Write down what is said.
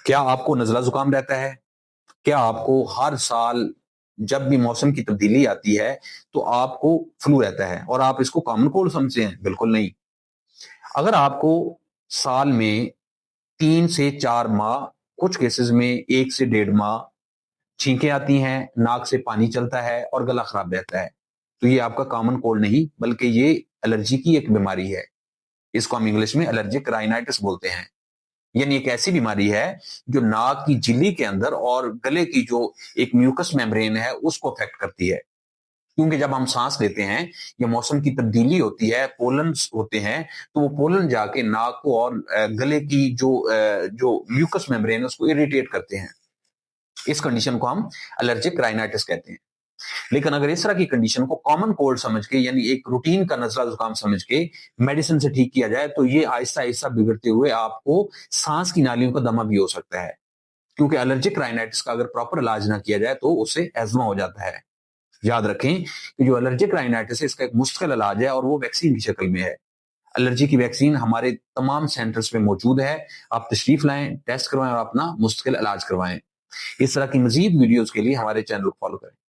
کیا آپ کو نزلہ زکام رہتا ہے؟ کیا آپ کو ہر سال جب بھی موسم کی تبدیلی آتی ہے تو آپ کو فلو رہتا ہے اور آپ اس کو کامن کولڈ سمجھتے ہیں؟ بالکل نہیں۔ اگر آپ کو سال میں 3 سے 4 ماہ، کچھ کیسز میں 1 سے 1.5 ماہ چھینکیں آتی ہیں، ناک سے پانی چلتا ہے اور گلا خراب رہتا ہے، تو یہ آپ کا کامن کولڈ نہیں بلکہ یہ الرجی کی ایک بیماری ہے۔ اس کو ہم انگلش میں الرجک رائنائٹس بولتے ہیں۔ یعنی ایک ایسی بیماری ہے جو ناک کی جھلی کے اندر اور گلے کی جو ایک میوکس میمبرین ہے اس کو افیکٹ کرتی ہے۔ کیونکہ جب ہم سانس لیتے ہیں یا موسم کی تبدیلی ہوتی ہے، پولنز ہوتے ہیں، تو وہ پولن جا کے ناک کو اور گلے کی جو میوکس میمبرین ہے اس کو اریٹیٹ کرتے ہیں۔ اس کنڈیشن کو ہم الرجک رائنائٹس کہتے ہیں۔ لیکن اگر اس طرح کی کنڈیشن کو کامن کولڈ سمجھ کے، یعنی ایک روٹین کا نزلہ زکام سمجھ کے میڈیسن سے ٹھیک کیا جائے تو یہ آہستہ آہستہ بگڑتے ہوئے آپ کو سانس کی نالیوں کا دمہ بھی ہو سکتا ہے، کیونکہ الرجک رائنائٹس کا اگر پراپر علاج نہ کیا جائے تو اس سے ایزما ہو جاتا ہے۔ یاد رکھیں کہ جو الرجک رائنائٹس ہے اس کا ایک مستقل علاج ہے اور وہ ویکسین کی شکل میں ہے۔ الرجی کی ویکسین ہمارے تمام سینٹرز پہ موجود ہے، آپ تشریف لائیں، ٹیسٹ کروائیں اور اپنا مستقل علاج کروائیں۔ اس طرح کی مزید ویڈیوز کے لیے ہمارے چینل کو فالو کریں۔